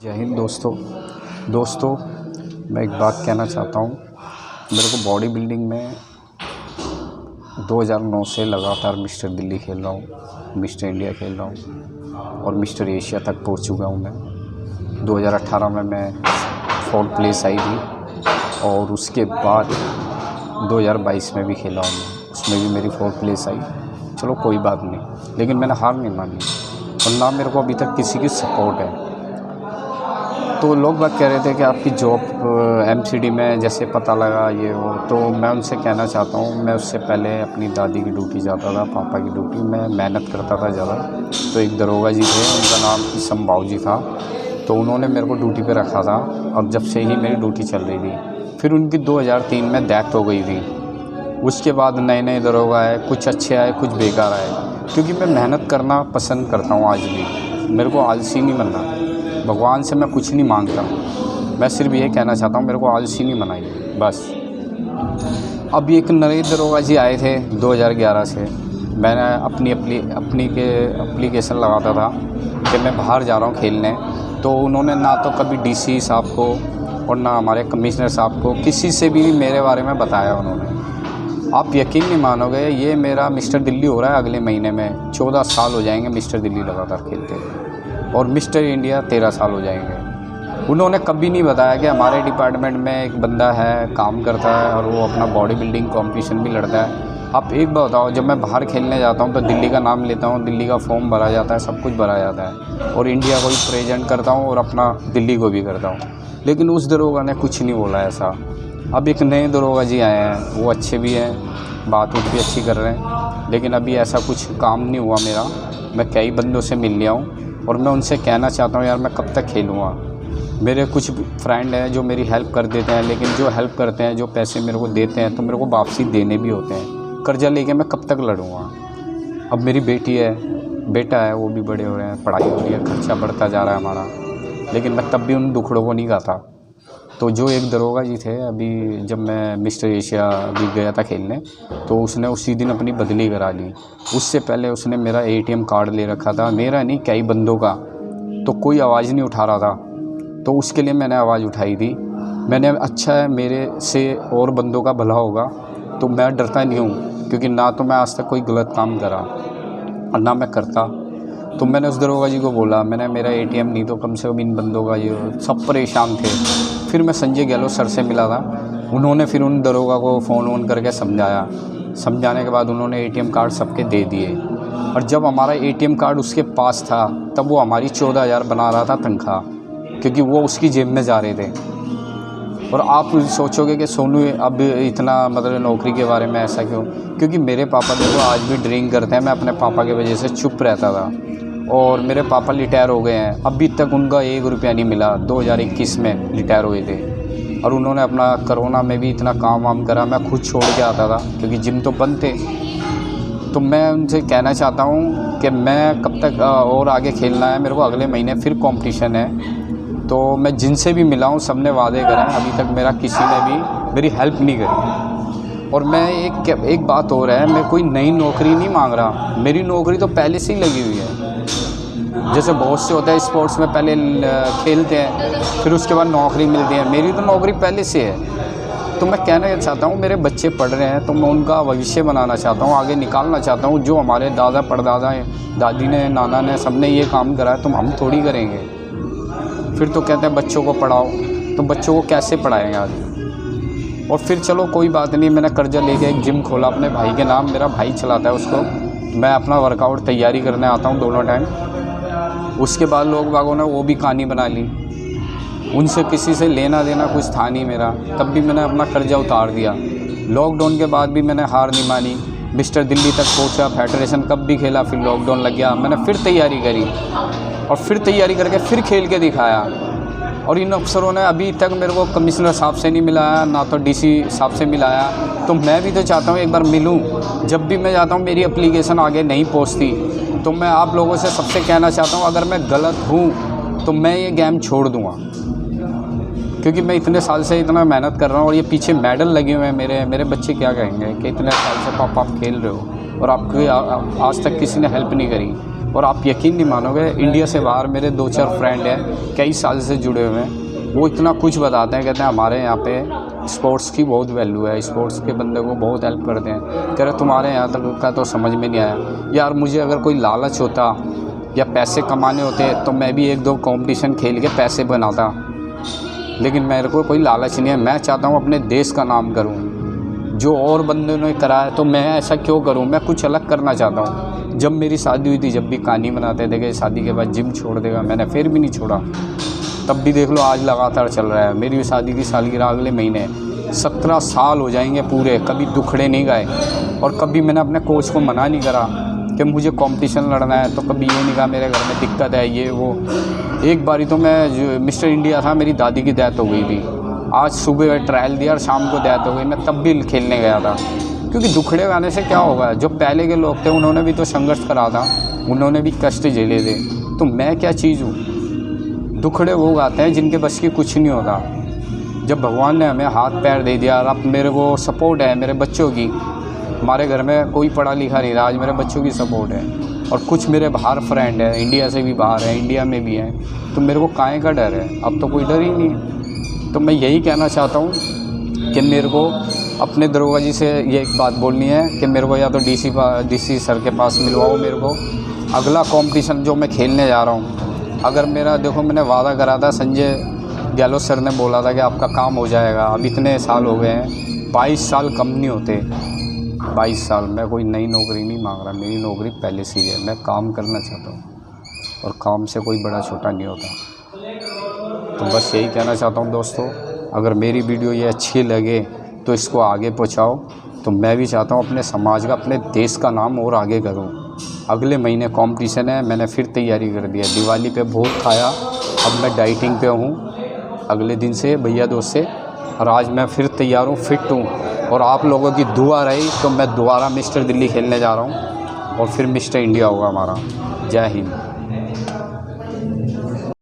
जय हिंद दोस्तों। मैं एक बात कहना चाहता हूँ। मेरे को बॉडी बिल्डिंग में 2009 से लगातार मिस्टर दिल्ली खेल रहा हूँ, मिस्टर इंडिया खेल रहा हूँ और मिस्टर एशिया तक पहुँच चुका हूँ मैं। 2018 में मैं 4th प्लेस आई थी और उसके बाद 2022 में भी खेला हूँ मैं, उसमें भी मेरी 4th प्लेस आई। चलो कोई बात नहीं, लेकिन मैंने हार नहीं मानी और ना मेरे को अभी तक किसी की सपोर्ट है। तो लोग बात कह रहे थे कि आपकी जॉब MCD में जैसे पता लगा ये वो, तो मैं उनसे कहना चाहता हूँ, मैं उससे पहले अपनी दादी की ड्यूटी जाता था, पापा की ड्यूटी में मेहनत करता था ज़्यादा। तो एक दरोगा जी थे, उनका नाम इसम बाऊ जी था, तो उन्होंने मेरे को ड्यूटी पे रखा था और जब से ही मेरी ड्यूटी चल रही थी। फिर उनकी 2003 में डेथ हो गई थी। उसके बाद नए दरोगा आए, कुछ अच्छे आए, कुछ बेकार आए, क्योंकि मैं मेहनत करना पसंद करता हूँ। आज भी मेरे को आलसी नहीं बनना। भगवान से मैं कुछ नहीं मांगता, मैं सिर्फ ये कहना चाहता हूँ, मेरे को आलसी नहीं बनाइए बस। अब एक नए दरोगा जी आए थे 2011 से। मैंने अपनी एप्लीकेशन लगाता था कि मैं बाहर जा रहा हूँ खेलने, तो उन्होंने ना तो कभी DC साहब को और ना हमारे कमिश्नर साहब को किसी से भी मेरे बारे में बताया उन्होंने। आप यकीन नहीं मानोगे, ये मेरा मिस्टर दिल्ली हो रहा है अगले महीने में। 14 साल हो जाएंगे मिस्टर दिल्ली लगातार खेलते, और मिस्टर इंडिया 13 साल हो जाएंगे। उन्होंने कभी नहीं बताया कि हमारे डिपार्टमेंट में एक बंदा है, काम करता है और वो अपना बॉडी बिल्डिंग कॉम्पिटिशन भी लड़ता है। आप एक बात बताओ, जब मैं बाहर खेलने जाता हूँ तो दिल्ली का नाम लेता हूँ, दिल्ली का फॉर्म भरा जाता है, सब कुछ भरा जाता है और इंडिया को भी प्रेजेंट करता हूँ और अपना दिल्ली को भी करता हूँ। लेकिन उस दरोगा ने कुछ नहीं बोला ऐसा। अब एक नए दरोगा जी आए हैं, वो अच्छे भी हैं, बात भी अच्छी कर रहे हैं, लेकिन अभी ऐसा कुछ काम नहीं हुआ मेरा। मैं कई बंदों से मिल लिया हूँ और मैं उनसे कहना चाहता हूँ, यार मैं कब तक खेलूँगा। मेरे कुछ फ्रेंड हैं जो मेरी हेल्प कर देते हैं, लेकिन जो हेल्प करते हैं, जो पैसे मेरे को देते हैं, तो मेरे को वापसी देने भी होते हैं। कर्जा लेके मैं कब तक लड़ूँगा। अब मेरी बेटी है, बेटा है, वो भी बड़े हो रहे हैं, पढ़ाई हो रही है, खर्चा बढ़ता जा रहा है हमारा, लेकिन मैं तब भी उन दुखड़ों को नहीं गाता। तो जो एक दरोगा जी थे, अभी जब मैं मिस्टर एशिया भी गया था खेलने, तो उसने उसी दिन अपनी बदली करा ली। उससे पहले उसने मेरा ATM कार्ड ले रखा था, मेरा नहीं कई बंदों का, तो कोई आवाज़ नहीं उठा रहा था, तो उसके लिए मैंने आवाज़ उठाई थी। मैंने अच्छा है, मेरे से और बंदों का भला होगा, तो मैं डरता नहीं हूँ, क्योंकि ना तो मैं आज तक कोई गलत काम करा और ना मैं करता। तो मैंने उस दरोगा जी को बोला, मैंने मेरा ATM नहीं तो कम से कम इन बंदों का, ये सब परेशान थे। फिर मैं संजय गहलोत सर से मिला था, उन्होंने फिर उन दरोगा को फ़ोन करके समझाने के बाद उन्होंने ATM कार्ड सबके दे दिए। और जब हमारा ATM कार्ड उसके पास था, तब वो हमारी 14,000 बना रहा था तनख्वाह, क्योंकि वो उसकी जेब में जा रहे थे। और आप सोचोगे कि सोनू अब इतना मतलब नौकरी के बारे में ऐसा क्यों? क्योंकि मेरे पापा देखो आज भी ड्रिंक करते हैं। मैं अपने पापा की वजह से चुप रहता था और मेरे पापा रिटायर हो गए हैं, अभी तक उनका 1 रुपया नहीं मिला। 2021 में रिटायर हुए थे और उन्होंने अपना कोरोना में भी इतना काम वाम करा। मैं खुद छोड़ के आता था क्योंकि जिम तो बंद थे। तो मैं उनसे कहना चाहता हूँ कि मैं कब तक और आगे खेलना है। मेरे को अगले महीने फिर कंपटीशन है, तो मैं जिनसे भी मिला हूँ सब ने वादे करे हैं, अभी तक मेरा किसी ने भी मेरी हेल्प नहीं करी। और मैं एक बात और है, मैं कोई नई नौकरी नहीं मांग रहा, मेरी नौकरी तो पहले से ही लगी हुई है। जैसे बहुत से होता है स्पोर्ट्स में, पहले खेलते हैं फिर उसके बाद नौकरी मिलती है, मेरी तो नौकरी पहले से है। तो मैं कहना चाहता हूँ, मेरे बच्चे पढ़ रहे हैं तो मैं उनका भविष्य बनाना चाहता हूँ, आगे निकालना चाहता हूँ। जो हमारे दादा परदादा दादी ने, नाना ने, सबने ये काम करा है, तो हम थोड़ी करेंगे। फिर तो कहते हैं बच्चों को पढ़ाओ, तो बच्चों को कैसे पढ़ाएंगे आगे। और फिर चलो कोई बात नहीं, मैंने कर्जा लेके एक जिम खोला अपने भाई के नाम, मेरा भाई चलाता है उसको। मैं अपना वर्कआउट तैयारी करने आता हूँ दोनों टाइम। उसके बाद लोग बागों ने वो भी कहानी बना ली, उनसे किसी से लेना देना कुछ था नहीं मेरा, तब भी मैंने अपना कर्जा उतार दिया। लॉकडाउन के बाद भी मैंने हार नहीं मानी, मिस्टर दिल्ली तक पहुंचा, फेडरेशन कप भी खेला, फिर लॉकडाउन लग गया, मैंने फिर तैयारी करी और फिर तैयारी करके फिर खेल के दिखाया। और इन अफसरों ने अभी तक मेरे को कमिश्नर साहब से नहीं मिलाया, ना तो DC साहब से मिलाया। तो मैं भी तो चाहता हूँ एक बार मिलूँ। जब भी मैं जाता हूँ मेरी एप्लीकेशन आगे नहीं पहुँचती, तो मैं आप लोगों से सबसे कहना चाहता हूँ, अगर मैं गलत हूँ तो मैं ये गेम छोड़ दूँगा, क्योंकि मैं इतने साल से इतना मेहनत कर रहा हूँ और ये पीछे मेडल लगे हुए हैं। मेरे बच्चे क्या कहेंगे कि इतने साल से पापा आप खेल रहे हो और आपको आज तक किसी ने हेल्प नहीं करी। और आप यकीन नहीं मानोगे, इंडिया से बाहर मेरे 2-4 फ्रेंड हैं, कई साल से जुड़े हुए हैं, वो इतना कुछ बताते हैं, कहते हैं हमारे यहाँ पे स्पोर्ट्स की बहुत वैल्यू है, स्पोर्ट्स के बंदे को बहुत हेल्प करते हैं। कह रहे तुम्हारे यहाँ तक का तो समझ में नहीं आया। यार मुझे अगर कोई लालच होता या पैसे कमाने होते तो मैं भी 1-2 कंपटीशन खेल के पैसे बनाता, लेकिन मेरे को कोई लालच नहीं है। मैं चाहता हूँ अपने देश का नाम करूँ, जो और बंदों ने करा है तो मैं ऐसा क्यों करूँ, मैं कुछ अलग करना चाहता हूँ। जब मेरी शादी हुई थी, जब भी कहानी बनाते थे कि शादी के बाद जिम छोड़ देगा, मैंने फिर भी नहीं छोड़ा। तब भी देख लो आज लगातार चल रहा है। मेरी शादी की सालगिरह अगले महीने, 17 साल हो जाएंगे पूरे, कभी दुखड़े नहीं गाए। और कभी मैंने अपने कोच को मना नहीं करा कि मुझे कंपटीशन लड़ना है, तो कभी ये नहीं कहा मेरे घर में दिक्कत है ये वो। एक बारी तो मैं जो मिस्टर इंडिया था, मेरी दादी की डेथ हो गई थी, आज सुबह ट्रायल दिया और शाम को डेथ हो गई, मैं तब भी खेलने गया था। क्योंकि दुखड़े गाने से क्या होगा, जो पहले के लोग थे उन्होंने भी तो संघर्ष करा था, उन्होंने भी कष्ट झेले थे, तो मैं क्या चीज़ हूँ। दुखड़े वो गाते हैं जिनके बस की कुछ नहीं होता। जब भगवान ने हमें हाथ पैर दे दिया और अब मेरे को सपोर्ट है मेरे बच्चों की, हमारे घर में कोई पढ़ा लिखा नहीं रहा, आज मेरे बच्चों की सपोर्ट है, और कुछ मेरे बाहर फ्रेंड है, इंडिया से भी बाहर है, इंडिया में भी हैं, तो मेरे को काहे का डर है, अब तो कोई डर ही नहीं। तो मैं यही कहना चाहता हूँ कि मेरे को अपने दरोगा जी से ये एक बात बोलनी है कि मेरे को या तो डीसी सर के पास मिलवाओ मेरे को अगला कंपटीशन जो मैं खेलने जा रहा हूँ। अगर मेरा देखो, मैंने वादा करा था, संजय गहलोत सर ने बोला था कि आपका काम हो जाएगा। अब इतने साल हो गए हैं, 22 साल कम नहीं होते, 22 साल। मैं कोई नई नौकरी नहीं मांग रहा, मेरी नौकरी पहले से ही है, मैं काम करना चाहता हूँ और काम से कोई बड़ा छोटा नहीं होता। तो बस यही कहना चाहता हूँ दोस्तों, अगर मेरी वीडियो ये अच्छी लगे तो इसको आगे पहुँचाओ। तो मैं भी चाहता हूँ अपने समाज का, अपने देश का नाम और आगे करूँ। अगले महीने कंपटीशन है, मैंने फिर तैयारी कर दी है। दिवाली पे बहुत खाया, अब मैं डाइटिंग पे हूँ अगले दिन से भैया दोस्त से, और आज मैं फिर तैयार हूँ, फिट हूँ। और आप लोगों की दुआ रही तो मैं दोबारा मिस्टर दिल्ली खेलने जा रहा हूँ और फिर मिस्टर इंडिया होगा हमारा। जय हिंद।